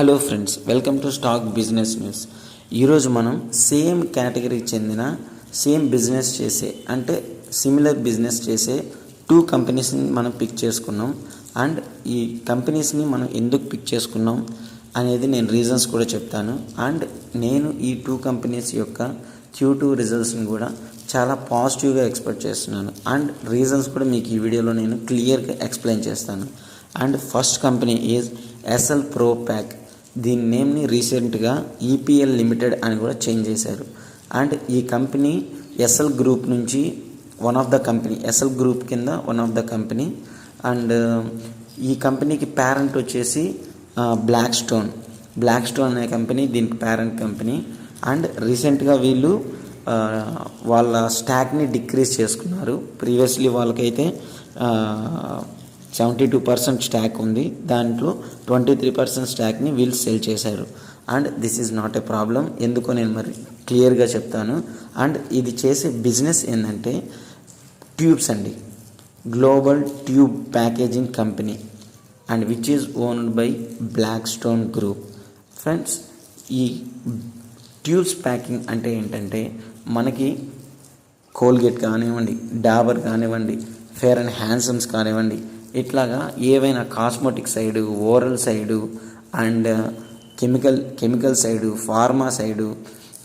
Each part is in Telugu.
Hello friends, welcome to stock business news. ఈరోజు మనం సేమ్ కేటగిరీకి చెందిన సేమ్ బిజినెస్ చేసే అంటే సిమిలర్ బిజినెస్ చేసే టూ కంపెనీస్ని మనం పిక్ చేసుకున్నాం. అండ్ ఈ కంపెనీస్ని మనం ఎందుకు పిక్ చేసుకున్నాం అనేది నేను రీజన్స్ కూడా చెప్తాను. అండ్ నేను ఈ టూ కంపెనీస్ యొక్క Q2 రిజల్ట్స్ని కూడా చాలా పాజిటివ్గా ఎక్స్పెక్ట్ చేస్తున్నాను. అండ్ రీజన్స్ కూడా మీకు ఈ వీడియోలో నేను క్లియర్గా ఎక్స్ప్లెయిన్ చేస్తాను. And first company is Essel Propack. దీని నేమ్ని రీసెంట్గా EPL లిమిటెడ్ అని కూడా చేంజ్ చేశారు. అండ్ ఈ కంపెనీ ఎస్ఎల్ గ్రూప్ నుంచి one of the company, Essel group కింద one of the company. And ఈ కంపెనీకి పేరెంట్ వచ్చేసి బ్లాక్ స్టోన్ అనే కంపెనీ దీనికి పేరెంట్ కంపెనీ. అండ్ రీసెంట్గా వీళ్ళు వాళ్ళ స్టాక్ని డిక్రీజ్ చేసుకున్నారు. ప్రీవియస్లీ వాళ్ళకైతే 72% స్టాక్ ఉంది, దాంట్లో 23% స్టాక్ని వీళ్ళు సెల్ చేశారు. And this is not a problem, ఎందుకో నేను మరి క్లియర్గా చెప్తాను. అండ్ ఇది చేసే బిజినెస్ ఏంటంటే ట్యూబ్స్ అండి, global tube packaging company and which is owned by Blackstone group. Friends, ఈ ట్యూబ్స్ ప్యాకింగ్ అంటే ఏంటంటే మనకి కోల్గేట్ కానివ్వండి, డాబర్ కానివ్వండి, ఫేర్ అండ్ హ్యాండ్సమ్స్ కానివ్వండి, ఇట్లాగా ఏవైనా cosmetic side, oral side and chemical side, pharma side,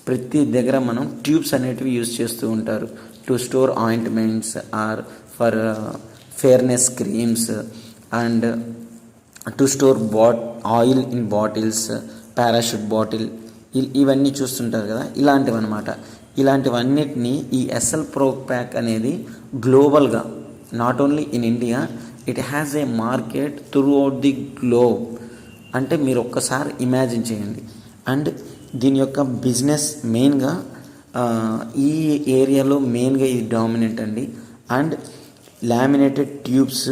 ప్రతి దగ్గర మనం ట్యూబ్స్ అనేటివి యూజ్ చేస్తూ ఉంటారు. To store ointments or for fairness creams and to store oil in bottles, Parachute bottle, ఇవన్నీ చూస్తుంటారు కదా, ఇలాంటివి అనమాట. ఇలాంటివన్నిటినీ ఈ ఎస్ఎల్ ప్రో ప్యాక్ అనేది గ్లోబల్గా, not only in India, it has a market throughout the globe. అంటే మీరు ఒక్కసారి ఇమాజిన్ చేయండి. అండ్ దీని యొక్క బిజినెస్ మెయిన్గా ఈ ఏరియాలో మెయిన్గా ఇది డామినెంట్ అండి. And laminated tubes,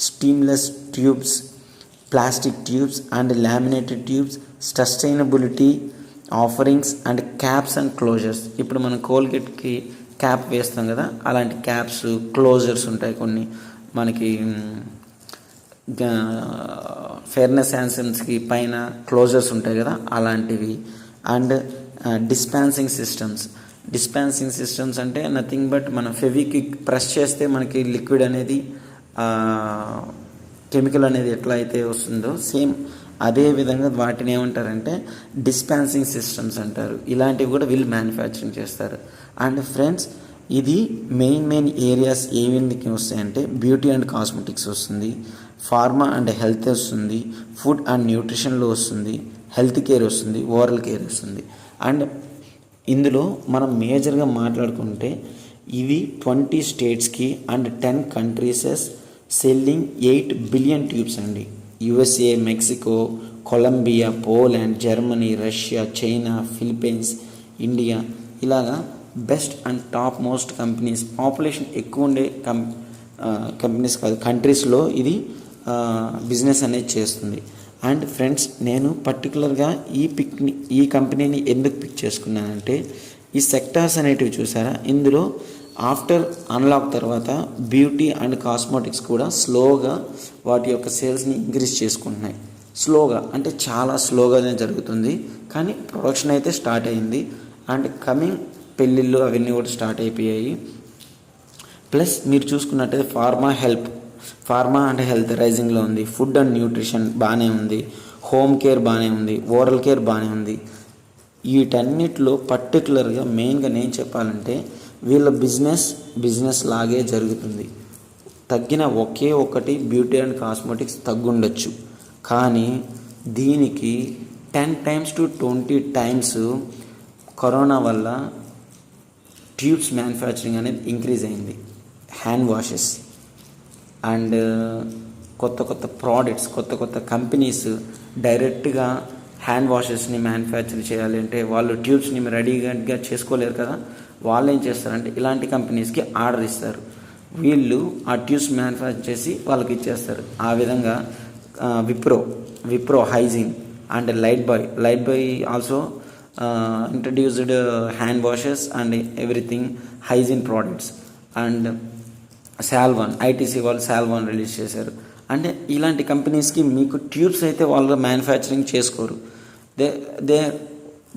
seamless tubes, plastic tubes and laminated tubes, sustainability offerings and caps and closures. ఇప్పుడు మనం కోల్గేట్కి క్యాప్ వేస్తాం కదా, అలాంటి క్యాప్స్, క్లోజర్స్ ఉంటాయి కొన్ని. మనకి ఫెయిర్నెస్ హ్యాండ్సమ్స్కి పైన క్లోజర్స్ ఉంటాయి కదా, అలాంటివి. అండ్ డిస్పెన్సింగ్ సిస్టమ్స్ అంటే నథింగ్ బట్ మన ఫెవిక్విక్ ప్రెస్ చేస్తే మనకి లిక్విడ్ అనేది, కెమికల్ అనేది ఎట్లా అయితే వస్తుందో సేమ్ అదే విధంగా వాటిని ఏమంటారంటే డిస్పెన్సింగ్ సిస్టమ్స్ అంటారు. ఇలాంటివి కూడా వీళ్ళు మ్యానుఫ్యాక్చరింగ్ చేస్తారు. అండ్ ఫ్రెండ్స్, ఇది మెయిన్ ఏరియాస్ ఏమిటికి వస్తాయంటే బ్యూటీ అండ్ కాస్మెటిక్స్ వస్తుంది, ఫార్మా అండ్ హెల్త్ వస్తుంది, ఫుడ్ అండ్ న్యూట్రిషన్లో వస్తుంది, హెల్త్ కేర్ వస్తుంది, ఓరల్ కేర్ వస్తుంది. అండ్ ఇందులో మనం మేజర్గా మాట్లాడుకుంటే ఇవి 20 స్టేట్స్కి and 10 countries selling 8 billion tubes అండి. USA, Mexico, Colombia, Poland, Germany, Russia, China, Philippines, India, ఇలాగా best and top most companies, population ఎక్కువ ఉండే కంపెనీస్ కాదు, కంట్రీస్లో ఇది బిజినెస్ అనేది చేస్తుంది. అండ్ ఫ్రెండ్స్, నేను పర్టికులర్గా ఈ కంపెనీని ఎందుకు పిక్ చేసుకున్నానంటే ఈ సెక్టార్స్ అనేటివి చూసారా, ఇందులో ఆఫ్టర్ అన్లాక్ తర్వాత బ్యూటీ అండ్ కాస్మెటిక్స్ కూడా స్లోగా వాటి యొక్క సేల్స్ని ఇంక్రీజ్ చేసుకుంటున్నాయి. స్లోగా అంటే చాలా స్లోగానే జరుగుతుంది, కానీ ప్రొడక్షన్ అయితే స్టార్ట్ అయింది. అండ్ కమింగ్ పెళ్ళిళ్ళు అవన్నీ కూడా స్టార్ట్ అయిపోయాయి. ప్లస్ మీరు చూసుకున్నట్టయితే ఫార్మా అండ్ హెల్త్ రైజింగ్లో ఉంది, ఫుడ్ అండ్ న్యూట్రిషన్ బాగానే ఉంది, హోమ్ కేర్ బాగానే ఉంది, ఓరల్ కేర్ బాగానే ఉంది. వీటన్నిటిలో పర్టికులర్గా మెయిన్గా నేను చెప్పాలంటే వీళ్ళ బిజినెస్ లాగే జరుగుతుంది. తగ్గిన ఒకే ఒకటి బ్యూటీ అండ్ కాస్మెటిక్స్ తగ్గుండొచ్చు, కానీ దీనికి 10 times to 20 times కరోనా వల్ల ట్యూబ్స్ మ్యానుఫ్యాక్చరింగ్ అనేది ఇంక్రీజ్ అయింది. హ్యాండ్ వాషెస్ అండ్ కొత్త ప్రోడక్ట్స్, కొత్త కంపెనీస్ డైరెక్ట్గా హ్యాండ్ వాషెస్ని మ్యానుఫ్యాక్చర్ చేయాలి అంటే వాళ్ళు ట్యూబ్స్ని రెడీగా చేసుకోలేరు కదా. వాళ్ళు ఏం చేస్తారంటే ఇలాంటి కంపెనీస్కి ఆర్డర్ ఇస్తారు, వీళ్ళు ఆ ట్యూబ్స్ మ్యానుఫ్యాక్చర్ చేసి వాళ్ళకి ఇచ్చేస్తారు. ఆ విధంగా Wipro hygiene and Lifebuoy also introduced hand washes and everything hygiene products. And Savlon, ITC వాళ్ళు సాల్వాన్ రిలీజ్ చేశారు. అంటే ఇలాంటి కంపెనీస్కి మీకు ట్యూబ్స్ అయితే వాళ్ళు మ్యానుఫ్యాక్చరింగ్ చేసుకోరు. They they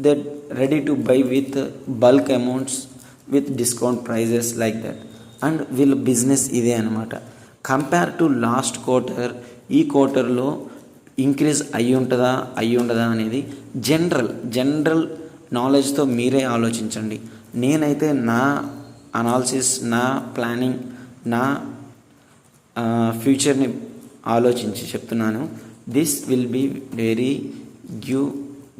they ready to buy with bulk amounts with discount prices like that. And వీళ్ళ బిజినెస్ ఇదే అనమాట. కంపేర్ టు లాస్ట్ క్వార్టర్, ఈ క్వార్టర్లో ఇంక్రీజ్ అయ్యి ఉండదా అనేది జనరల్ నాలెడ్జ్తో మీరే ఆలోచించండి. నేనైతే నా అనాలిసిస్, నా ప్లానింగ్, నా ఫ్యూచర్ని ఆలోచించి చెప్తున్నాను. This will be very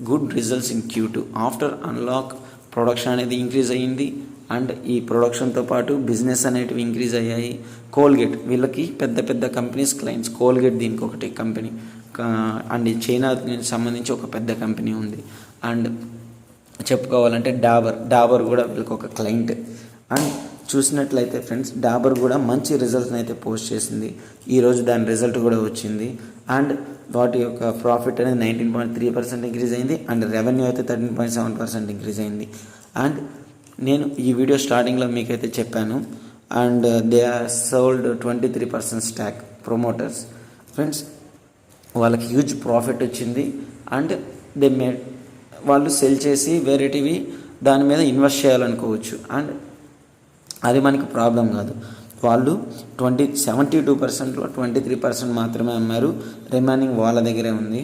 good results in Q2. After unlock production అనేది ఇంక్రీజ్ అయ్యింది. అండ్ ఈ ప్రొడక్షన్తో పాటు బిజినెస్ అనేటివి ఇంక్రీజ్ అయ్యాయి. కోల్గేట్ వీళ్ళకి పెద్ద కంపెనీస్ క్లయింట్స్. కోల్గేట్ దీనికి ఒకటి కంపెనీ, అండ్ చైనాకి సంబంధించి ఒక పెద్ద కంపెనీ ఉంది. అండ్ చెప్పుకోవాలంటే డాబర్ కూడా వీళ్ళకి ఒక క్లయింట్. అండ్ చూసినట్లయితే ఫ్రెండ్స్, డాబర్ కూడా మంచి రిజల్ట్స్ని అయితే పోస్ట్ చేసింది. ఈరోజు దాని రిజల్ట్ కూడా వచ్చింది. అండ్ వాటి యొక్క ప్రాఫిట్ అనేది 19.3% ఇంక్రీజ్ అయింది. అండ్ రెవెన్యూ అయితే 13.7% ఇంక్రీజ్ అయింది. అండ్ నేను ఈ వీడియో స్టార్టింగ్లో మీకైతే చెప్పాను. And they are sold 23% stock promoters. Friends, వాళ్ళకి హ్యూజ్ ప్రాఫిట్ వచ్చింది. అండ్ దే మేడ్ వాళ్ళు సెల్ చేసి వేరేటివి దాని మీద ఇన్వెస్ట్ చేయాలనుకోవచ్చు. అండ్ అది మనకి ప్రాబ్లం కాదు. వాళ్ళు 72%లో 23% మాత్రమే అమ్మారు. రిమైనింగ్ వాళ్ళ దగ్గరే ఉంది.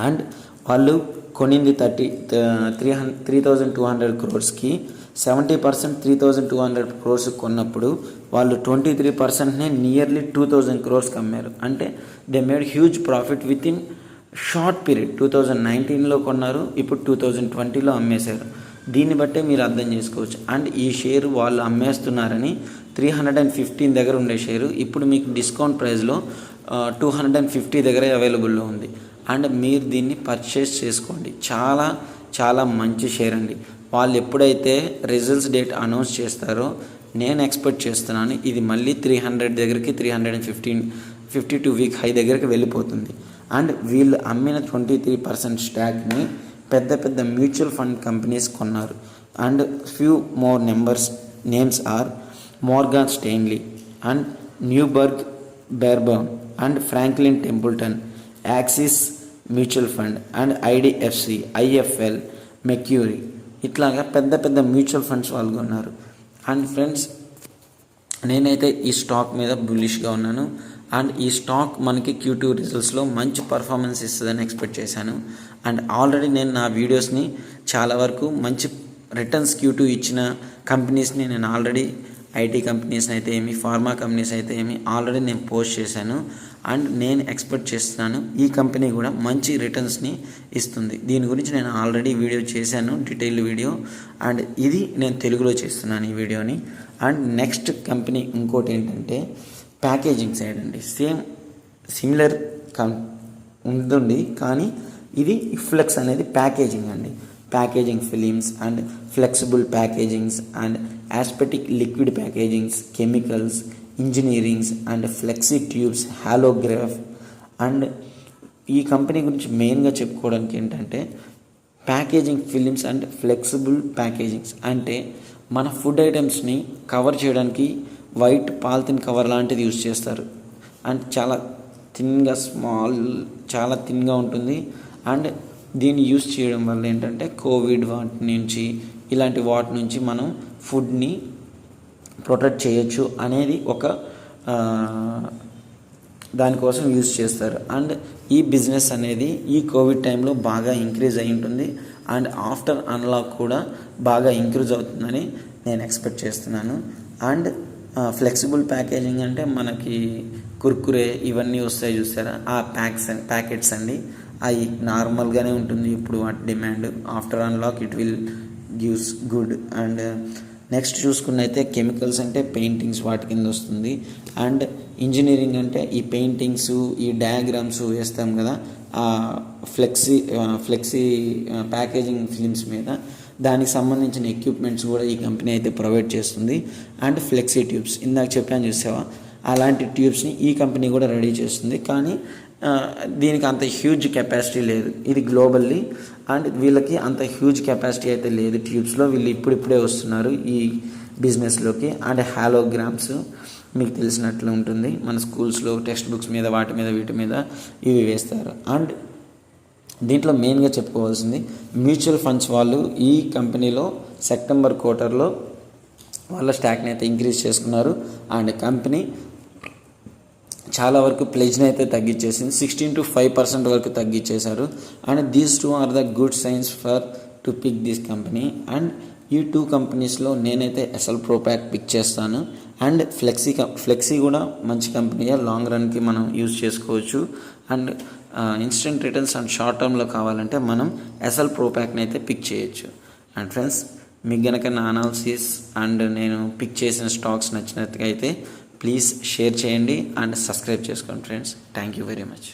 అండ్ వాళ్ళు కొనింది 3,200 crores-కి 70% 3,200 crores కొన్నప్పుడు వాళ్ళు 23%నే నియర్లీ 2,000 crores అమ్మారు. అంటే they made huge profit within short period. 2019లో కొన్నారు, ఇప్పుడు 2020లో అమ్మేశారు. దీన్ని బట్టే మీరు అర్థం చేసుకోవచ్చు. అండ్ ఈ షేరు వాళ్ళు అమ్మేస్తున్నారని 315 దగ్గర ఉండే షేరు ఇప్పుడు మీకు డిస్కౌంట్ ప్రైస్లో 250 దగ్గర అవైలబుల్లో ఉంది. అండ్ మీరు దీన్ని పర్చేస్ చేసుకోండి. చాలా మంచి షేర్ అండి. వాళ్ళు ఎప్పుడైతే రిజల్ట్స్ డేట్ అనౌన్స్ చేస్తారో నేను ఎక్స్పెక్ట్ చేస్తున్నాను ఇది మళ్ళీ 300 దగ్గరికి 352 వీక్ హై దగ్గరికి వెళ్ళిపోతుంది. అండ్ వీళ్ళు అమ్మిన 23% స్టాక్ని పెద్ద మ్యూచువల్ ఫండ్ కంపెనీస్ కొన్నారు. And few more names are Morgan Stanley and Neuberger బెర్బౌన్ and Franklin Templeton, Axis mutual fund and IDFC, IFL, Macquarie, ఇట్లాగా పెద్ద మ్యూచువల్ ఫండ్స్ వాళ్ళు కొన్నారు. అండ్ ఫ్రెండ్స్, నేనైతే ఈ స్టాక్ మీద బుల్లిష్గా ఉన్నాను. అండ్ ఈ స్టాక్ మనకి Q2 రిజల్ట్స్లో మంచి పర్ఫార్మెన్స్ ఇస్తుందని ఎక్స్పెక్ట్ చేశాను. అండ్ ఆల్రెడీ నేను నా వీడియోస్ని చాలా వరకు మంచి రిటర్న్స్ Q2 ఇచ్చిన కంపెనీస్ని నేను ఆల్రెడీ IT కంపెనీస్ అయితే ఏమి, ఫార్మా కంపెనీస్ అయితే ఏమి ఆల్రెడీ నేను పోస్ట్ చేశాను. అండ్ నేను ఎక్స్పెక్ట్ చేస్తున్నాను ఈ కంపెనీ కూడా మంచి రిటర్న్స్ని ఇస్తుంది. దీని గురించి నేను ఆల్రెడీ వీడియో చేశాను, డీటెయిల్డ్ వీడియో. అండ్ ఇది నేను తెలుగులో చేస్తున్నాను ఈ వీడియోని. అండ్ నెక్స్ట్ కంపెనీ ఇంకోటి ఏంటంటే ప్యాకేజింగ్ సైడ్ అండి. సిమిలర్ ఉంటుంది, కానీ ఇది ఇఫ్లెక్స్ అనేది ప్యాకేజింగ్ అండి. Packaging films and flexible packagings and aseptic liquid packagings, chemicals, engineerings and flexi tubes, holograph. And ఈ కంపెనీ గురించి మెయిన్గా చెప్పుకోవడానికి ఏంటంటే packaging films and flexible packagings అంటే మన ఫుడ్ ఐటమ్స్ని కవర్ చేయడానికి వైట్ పాలిథిన్ కవర్ లాంటిది యూజ్ చేస్తారు. అండ్ చాలా థిన్గా ఉంటుంది. అండ్ దీన్ని యూజ్ చేయడం వల్ల ఏంటంటే కోవిడ్ ఇలాంటి వాటి నుంచి మనం ఫుడ్ని ప్రొటెక్ట్ చేయొచ్చు అనేది ఒక దానికోసం యూజ్ చేస్తారు. అండ్ ఈ బిజినెస్ అనేది ఈ కోవిడ్ టైంలో బాగా ఇంక్రీజ్ అయి ఉంటుంది. అండ్ ఆఫ్టర్ అన్లాక్ కూడా బాగా ఇంక్రీజ్ అవుతుందని నేను ఎక్స్పెక్ట్ చేస్తున్నాను. అండ్ ఫ్లెక్సిబుల్ ప్యాకేజింగ్ అంటే మనకి కుర్కురే ఇవన్నీ వస్తాయి చూస్తారా, ఆ ప్యాకెట్స్ అండి. అవి నార్మల్గానే ఉంటుంది ఇప్పుడు వాటి demand. After unlock it will gives good. And next చూసుకున్నైతే కెమికల్స్ అంటే పెయింటింగ్స్ వాటి కింద వస్తుంది. అండ్ ఇంజనీరింగ్ అంటే ఈ పెయింటింగ్స్, ఈ డయాగ్రామ్స్ వేస్తాం కదా ఆ ఫ్లెక్సీ ప్యాకేజింగ్ ఫిలిమ్స్ మీద, దానికి సంబంధించిన ఎక్విప్మెంట్స్ కూడా ఈ కంపెనీ అయితే ప్రొవైడ్ చేస్తుంది. అండ్ ఫ్లెక్సీ ట్యూబ్స్ ఇందాక చెప్పాను చూసావా, అలాంటి ట్యూబ్స్ని ఈ కంపెనీ కూడా రెడీ చేస్తుంది. కానీ దీనికి అంత హ్యూజ్ కెపాసిటీ లేదు, ఇది గ్లోబల్లీ. అండ్ వీళ్ళకి అంత హ్యూజ్ కెపాసిటీ అయితే లేదు ట్యూబ్స్లో. వీళ్ళు ఇప్పుడిప్పుడే వస్తున్నారు ఈ బిజినెస్లోకి. అండ్ హాలోగ్రామ్స్ మీకు తెలిసినట్లు ఉంటుంది. మన స్కూల్స్లో టెక్స్ట్ బుక్స్ మీద వాటి మీద వీటి మీద ఇవి వేస్తారు. అండ్ దీంట్లో మెయిన్గా చెప్పుకోవాల్సింది మ్యూచువల్ ఫండ్స్ వాళ్ళు ఈ కంపెనీలో సెప్టెంబర్ క్వార్టర్లో వాళ్ళ స్టాక్ని అయితే ఇంక్రీజ్ చేసుకున్నారు. అండ్ కంపెనీ చాలా వరకు ప్లెజ్ని అయితే తగ్గించేసింది, 16 to 5% వరకు తగ్గించేశారు. And these two are the good signs for to pick this company. And ఈ 2 కంపెనీస్లో నేనైతే ఎస్ఎల్ ప్రోపాక్ పిక్ చేస్తాను. అండ్ ఫ్లెక్సీ కూడా మంచి కంపెనీయే, లాంగ్ రన్కి మనం యూజ్ చేసుకోవచ్చు. And instant returns and short టర్మ్లో కావాలంటే మనం ఎస్ఎల్ ప్రోపాక్ని అయితే పిక్ చేయొచ్చు. అండ్ ఫ్రెండ్స్, మీకు గనక నా అనాలిసిస్ అండ్ నేను పిక్ చేసిన స్టాక్స్ నచ్చినట్టుగా అయితే ప్లీజ్ షేర్ చేయండి అండ్ సబ్స్క్రైబ్ చేసుకోండి friends. Thank you very much.